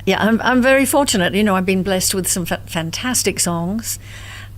Yeah, I'm very fortunate. I've been blessed with some fantastic songs,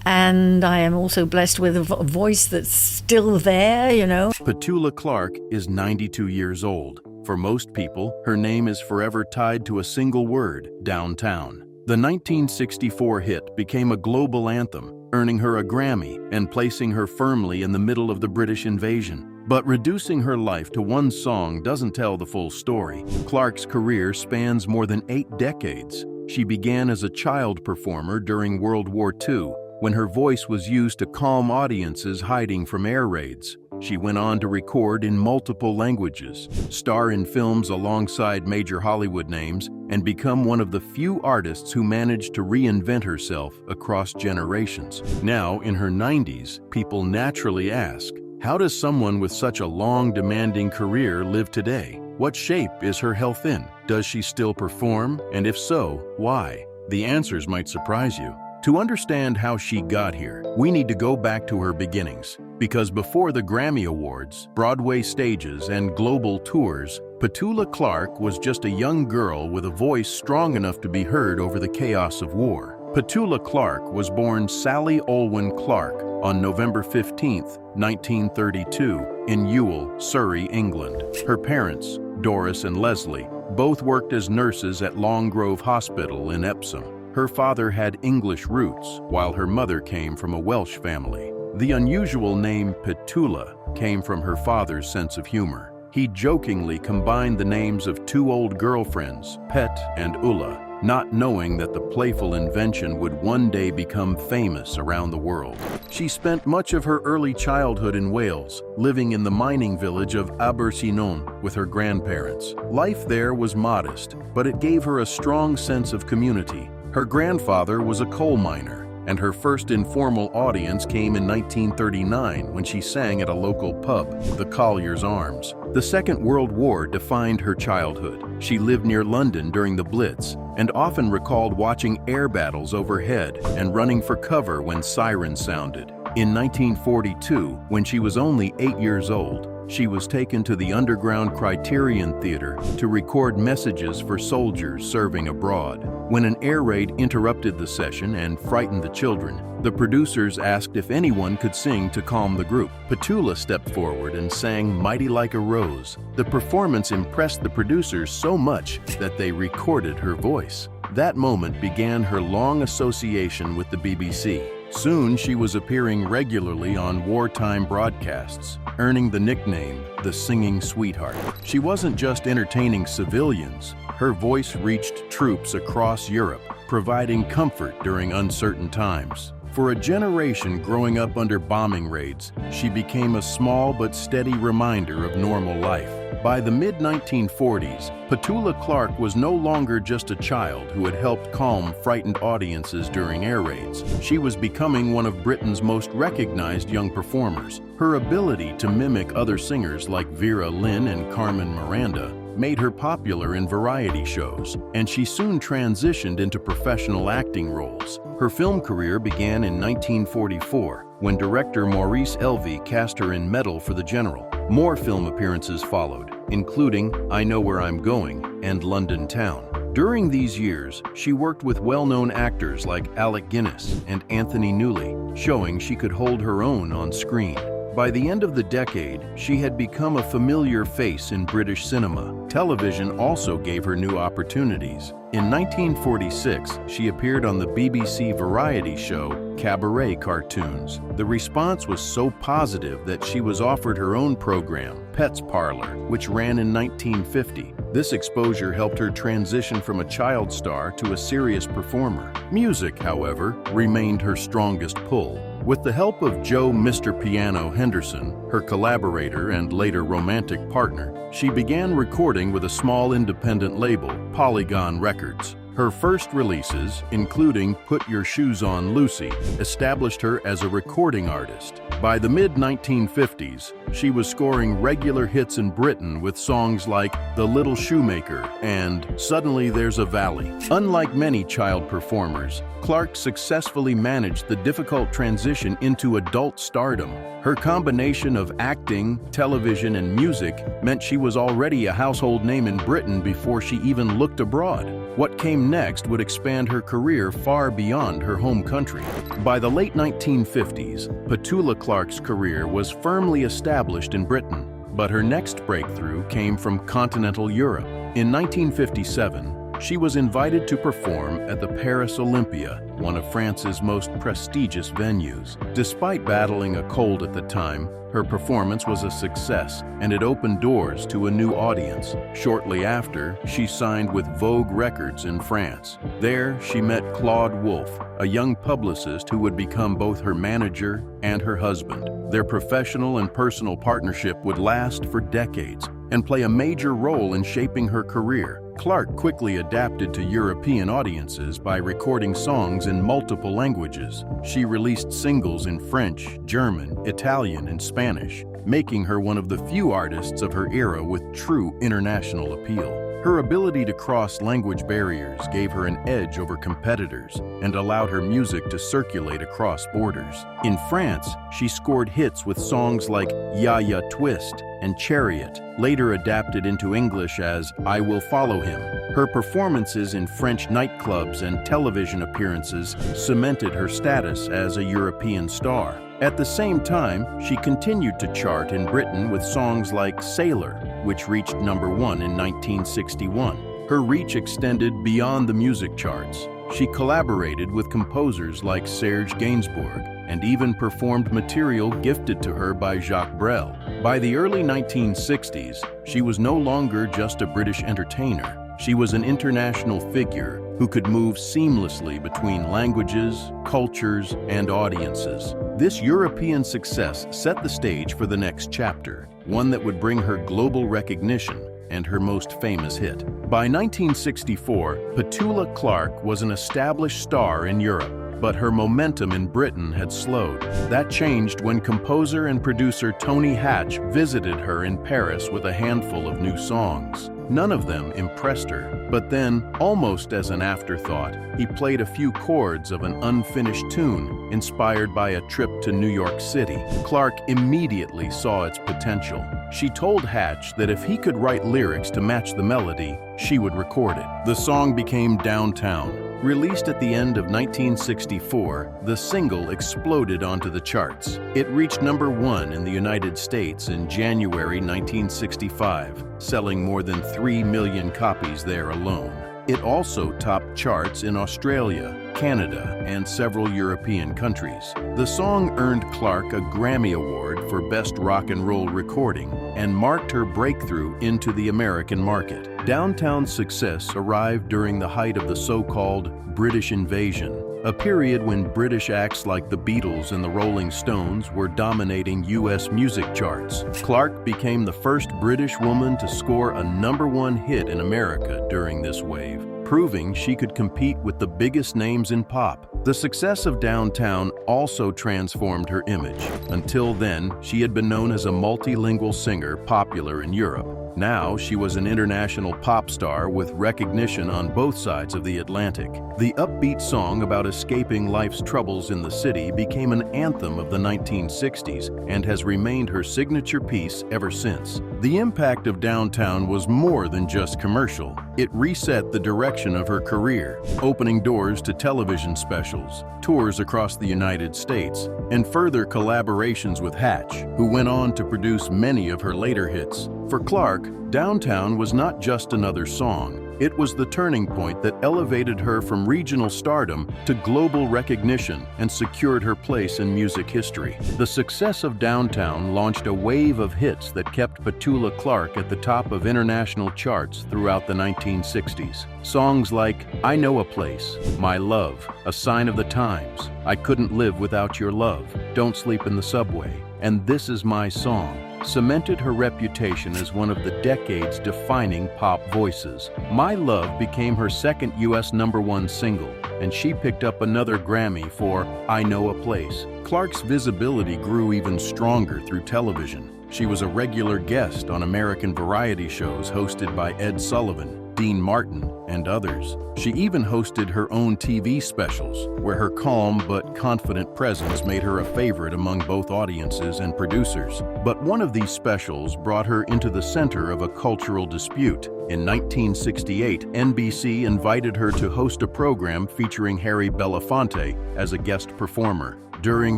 and I am also blessed with a voice that's still there. Petula Clark is 92 years old. For most people, her name is forever tied to a single word, downtown. The 1964 hit became a global anthem, earning her a Grammy and placing her firmly in the middle of the British invasion. But reducing her life to one song doesn't tell the full story. Clark's career spans more than 8 decades. She began as a child performer during World War II, when her voice was used to calm audiences hiding from air raids. She went on to record in multiple languages, star in films alongside major Hollywood names, and become one of the few artists who managed to reinvent herself across generations. Now, in her 90s, people naturally ask, how does someone with such a long, demanding career live today? What shape is her health in? Does she still perform? And if so, why? The answers might surprise you. To understand how she got here, we need to go back to her beginnings. Because before the Grammy Awards, Broadway stages, and global tours, Petula Clark was just a young girl with a voice strong enough to be heard over the chaos of war. Petula Clark was born Sally Olwen Clark on November 15, 1932, in Ewell, Surrey, England. Her parents, Doris and Leslie, both worked as nurses at Longgrove Hospital in Epsom. Her father had English roots, while her mother came from a Welsh family. The unusual name Petula came from her father's sense of humor. He jokingly combined the names of 2 old girlfriends, Pet and Ulla, not knowing that the playful invention would one day become famous around the world. She spent much of her early childhood in Wales, living in the mining village of Abercynon with her grandparents. Life there was modest, but it gave her a strong sense of community. Her grandfather was a coal miner, and her first informal audience came in 1939 when she sang at a local pub, the Collier's Arms. The Second World War defined her childhood. She lived near London during the Blitz and often recalled watching air battles overhead and running for cover when sirens sounded. In 1942, when she was only 8 years old, she was taken to the underground Criterion Theater to record messages for soldiers serving abroad. When an air raid interrupted the session and frightened the children, the producers asked if anyone could sing to calm the group. Petula stepped forward and sang Mighty Like a Rose. The performance impressed the producers so much that they recorded her voice. That moment began her long association with the BBC. Soon she was appearing regularly on wartime broadcasts, earning the nickname the Singing Sweetheart. She wasn't just entertaining civilians. Her voice reached troops across Europe, providing comfort during uncertain times. For a generation growing up under bombing raids, she became a small but steady reminder of normal life. By the mid-1940s, Petula Clark was no longer just a child who had helped calm frightened audiences during air raids. She was becoming one of Britain's most recognized young performers. Her ability to mimic other singers like Vera Lynn and Carmen Miranda made her popular in variety shows, and she soon transitioned into professional acting roles. Her film career began in 1944, when director Maurice Elvey cast her in Medal for the General. More film appearances followed, including I Know Where I'm Going and London Town. During these years, she worked with well-known actors like Alec Guinness and Anthony Newley, showing she could hold her own on screen. By the end of the decade, she had become a familiar face in British cinema. Television also gave her new opportunities. In 1946, she appeared on the BBC variety show Cabaret Cartoons. The response was so positive that she was offered her own program, Pet's Parlor, which ran in 1950. This exposure helped her transition from a child star to a serious performer. Music, however, remained her strongest pull. With the help of Joe Mr. Piano Henderson, her collaborator and later romantic partner, she began recording with a small independent label, Polygon Records. Her first releases, including Put Your Shoes On, Lucy, established her as a recording artist. By the mid-1950s, she was scoring regular hits in Britain with songs like The Little Shoemaker and Suddenly There's a Valley. Unlike many child performers, Clark successfully managed the difficult transition into adult stardom. Her combination of acting, television, and music meant she was already a household name in Britain before she even looked abroad. What came next would expand her career far beyond her home country. By the late 1950s, Petula Clark's career was firmly established in Britain, but her next breakthrough came from continental Europe. In 1957, she was invited to perform at the Paris Olympia, one of France's most prestigious venues. Despite battling a cold at the time, her performance was a success, and it opened doors to a new audience. Shortly after, she signed with Vogue Records in France. There, she met Claude Wolff, a young publicist who would become both her manager and her husband. Their professional and personal partnership would last for decades and play a major role in shaping her career. Clark quickly adapted to European audiences by recording songs in multiple languages. She released singles in French, German, Italian, and Spanish, making her one of the few artists of her era with true international appeal. Her ability to cross language barriers gave her an edge over competitors and allowed her music to circulate across borders. In France, she scored hits with songs like Ya Ya Twist and Chariot, later adapted into English as I Will Follow Him. Her performances in French nightclubs and television appearances cemented her status as a European star. At the same time, she continued to chart in Britain with songs like Sailor, which reached #1 in 1961. Her reach extended beyond the music charts. She collaborated with composers like Serge Gainsbourg and even performed material gifted to her by Jacques Brel. By the early 1960s, she was no longer just a British entertainer. She was an international figure who could move seamlessly between languages, cultures, and audiences. This European success set the stage for the next chapter, one that would bring her global recognition and her most famous hit. By 1964, Petula Clark was an established star in Europe, but her momentum in Britain had slowed. That changed when composer and producer Tony Hatch visited her in Paris with a handful of new songs. None of them impressed her, but then, almost as an afterthought, he played a few chords of an unfinished tune inspired by a trip to New York City. Clark immediately saw its potential. She told Hatch that if he could write lyrics to match the melody, she would record it. The song became Downtown. Released at the end of 1964, the single exploded onto the charts. It reached #1 in the United States in January 1965, selling more than 3 million copies there alone. It also topped charts in Australia, Canada, and several European countries. The song earned Clark a Grammy Award for Best Rock and Roll Recording and marked her breakthrough into the American market. Downtown's success arrived during the height of the so-called British invasion, a period when British acts like the Beatles and the Rolling Stones were dominating U.S. music charts. Clark became the first British woman to score a #1 hit in America during this wave, proving she could compete with the biggest names in pop. The success of Downtown also transformed her image. Until then, she had been known as a multilingual singer popular in Europe. Now, she was an international pop star with recognition on both sides of the Atlantic. The upbeat song about escaping life's troubles in the city became an anthem of the 1960s and has remained her signature piece ever since. The impact of Downtown was more than just commercial. It reset the direction of her career, opening doors to television specials, tours across the United States, and further collaborations with Hatch, who went on to produce many of her later hits. For Clark, Downtown was not just another song. It was the turning point that elevated her from regional stardom to global recognition and secured her place in music history. The success of Downtown launched a wave of hits that kept Petula Clark at the top of international charts throughout the 1960s. Songs like I Know a Place, My Love, A Sign of the Times, I Couldn't Live Without Your Love, Don't Sleep in the Subway, and This Is My Song cemented her reputation as one of the decade's defining pop voices. My Love became her second U.S. #1 single, and she picked up another Grammy for I Know a Place. Clark's visibility grew even stronger through television. She was a regular guest on American variety shows hosted by Ed Sullivan, Dean Martin, and others. She even hosted her own TV specials, where her calm but confident presence made her a favorite among both audiences and producers. But one of these specials brought her into the center of a cultural dispute. In 1968, NBC invited her to host a program featuring Harry Belafonte as a guest performer. During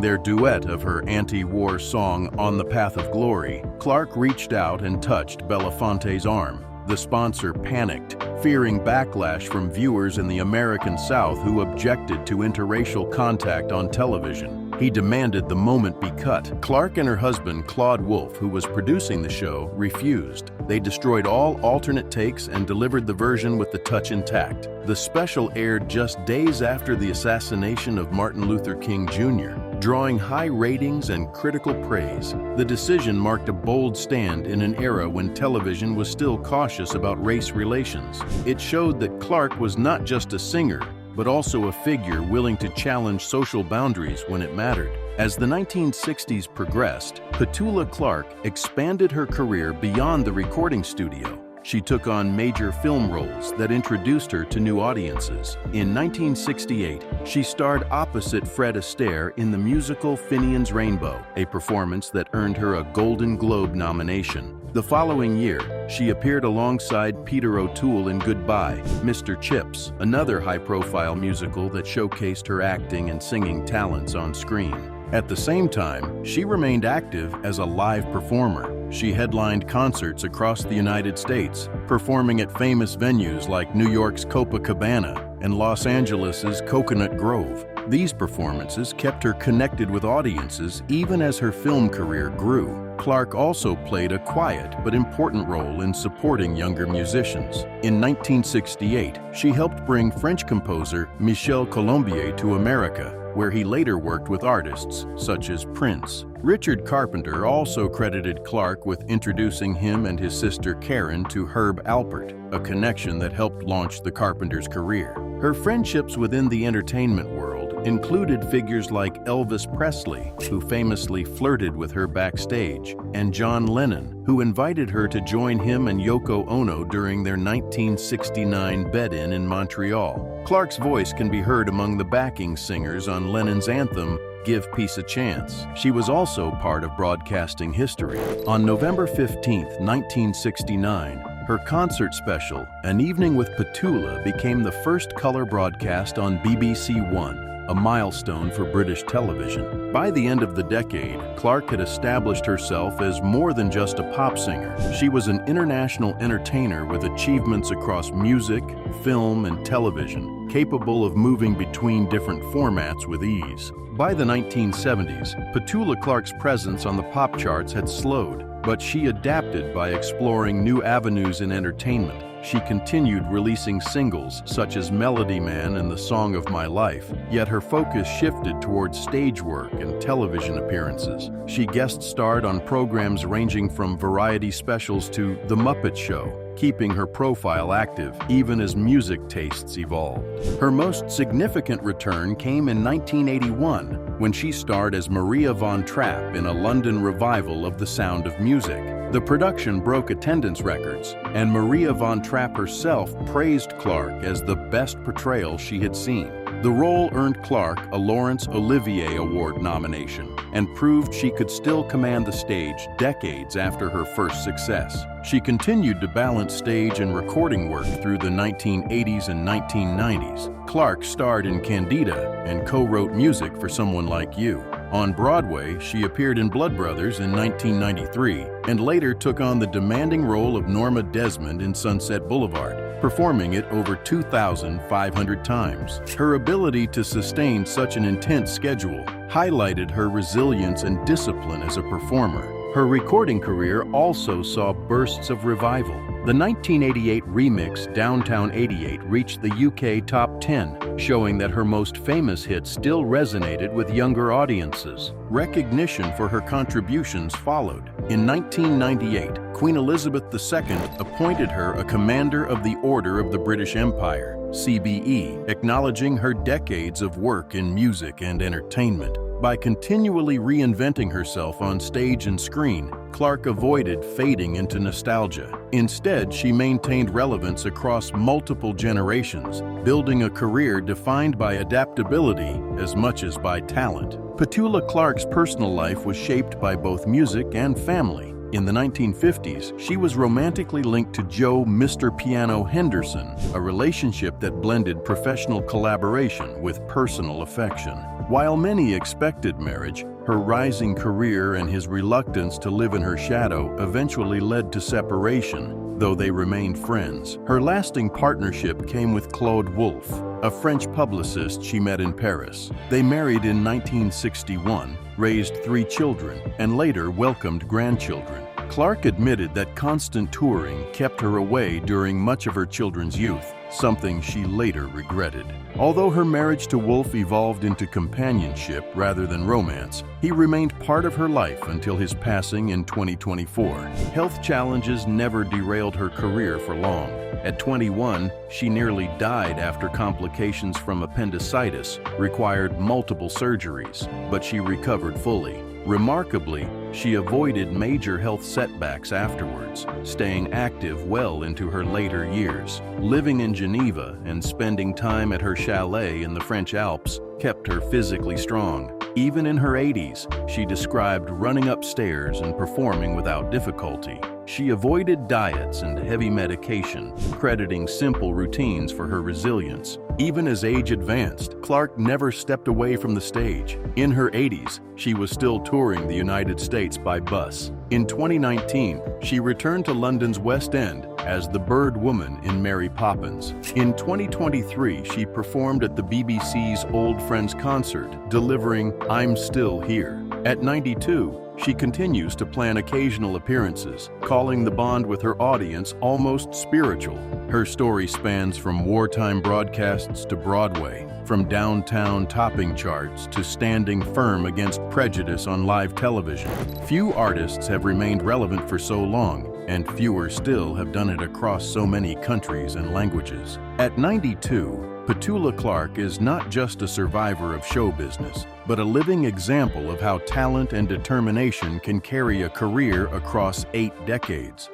their duet of her anti-war song On the Path of Glory, Clark reached out and touched Belafonte's arm. The sponsor panicked, fearing backlash from viewers in the American South who objected to interracial contact on television. He demanded the moment be cut. Clark and her husband, Claude Wolfe, who was producing the show, refused. They destroyed all alternate takes and delivered the version with the touch intact. The special aired just days after the assassination of Martin Luther King Jr., drawing high ratings and critical praise. The decision marked a bold stand in an era when television was still cautious about race relations. It showed that Clark was not just a singer, but also a figure willing to challenge social boundaries when it mattered. As the 1960s progressed, Petula Clark expanded her career beyond the recording studio. She took on major film roles that introduced her to new audiences. In 1968, she starred opposite Fred Astaire in the musical Finian's Rainbow, a performance that earned her a Golden Globe nomination. The following year, she appeared alongside Peter O'Toole in Goodbye, Mr. Chips, another high-profile musical that showcased her acting and singing talents on screen. At the same time, she remained active as a live performer. She headlined concerts across the United States, performing at famous venues like New York's Copacabana and Los Angeles's Coconut Grove. These performances kept her connected with audiences even as her film career grew. Clark also played a quiet but important role in supporting younger musicians. In 1968, she helped bring French composer Michel Colombier to America, where he later worked with artists such as Prince. Richard Carpenter also credited Clark with introducing him and his sister Karen to Herb Alpert, a connection that helped launch the Carpenters' career. Her friendships within the entertainment world included figures like Elvis Presley, who famously flirted with her backstage, and John Lennon, who invited her to join him and Yoko Ono during their 1969 bed-in in Montreal. Clark's voice can be heard among the backing singers on Lennon's anthem, Give Peace a Chance. She was also part of broadcasting history. On November 15, 1969, her concert special, An Evening with Petula, became the first color broadcast on BBC One, a milestone for British television. By the end of the decade, Clark had established herself as more than just a pop singer. She was an international entertainer with achievements across music, film, and television, capable of moving between different formats with ease. By the 1970s, Petula Clark's presence on the pop charts had slowed, but she adapted by exploring new avenues in entertainment. She continued releasing singles such as Melody Man and The Song of My Life, yet her focus shifted towards stage work and television appearances. She guest starred on programs ranging from variety specials to The Muppet Show, keeping her profile active even as music tastes evolved. Her most significant return came in 1981 when she starred as Maria Von Trapp in a London revival of The Sound of Music. The production broke attendance records, and Maria Von Trapp herself praised Clark as the best portrayal she had seen. The role earned Clark a Laurence Olivier Award nomination and proved she could still command the stage decades after her first success. She continued to balance stage and recording work through the 1980s and 1990s. Clark starred in Candida and co-wrote music for Someone Like You. On Broadway, she appeared in Blood Brothers in 1993 and later took on the demanding role of Norma Desmond in Sunset Boulevard, performing it over 2,500 times. Her ability to sustain such an intense schedule highlighted her resilience and discipline as a performer. Her recording career also saw bursts of revival. The 1988 remix Downtown 88 reached the UK top 10, showing that her most famous hit still resonated with younger audiences. Recognition for her contributions followed. In 1998, Queen Elizabeth II appointed her a Commander of the Order of the British Empire, CBE, acknowledging her decades of work in music and entertainment. By continually reinventing herself on stage and screen, Clark avoided fading into nostalgia. Instead, she maintained relevance across multiple generations, building a career defined by adaptability as much as by talent. Petula Clark's personal life was shaped by both music and family. In the 1950s, she was romantically linked to Joe "Mr. Piano" Henderson, a relationship that blended professional collaboration with personal affection. While many expected marriage, her rising career and his reluctance to live in her shadow eventually led to separation, though they remained friends. Her lasting partnership came with Claude Wolff, a French publicist she met in Paris. They married in 1961, raised 3 children, and later welcomed grandchildren. Clark admitted that constant touring kept her away during much of her children's youth, something she later regretted. Although her marriage to Wolff evolved into companionship rather than romance, he remained part of her life until his passing in 2024. Health challenges never derailed her career for long. At 21, she nearly died after complications from appendicitis required multiple surgeries, but she recovered fully. Remarkably, she avoided major health setbacks afterwards, staying active well into her later years. Living in Geneva and spending time at her chalet in the French Alps kept her physically strong. Even in her 80s, she described running upstairs and performing without difficulty. She avoided diets and heavy medication, crediting simple routines for her resilience. Even as age advanced, Clark never stepped away from the stage. In her 80s, she was still touring the United States by bus. In 2019, she returned to London's West End as the Bird Woman in Mary Poppins. In 2023, she performed at the BBC's Old Friends concert, delivering "I'm Still Here." At 92, she continues to plan occasional appearances, calling the bond with her audience almost spiritual. Her story spans from wartime broadcasts to Broadway, from downtown topping charts to standing firm against prejudice on live television. Few artists have remained relevant for so long, and fewer still have done it across so many countries and languages. At 92, Petula Clark is not just a survivor of show business, but a living example of how talent and determination can carry a career across 8 decades.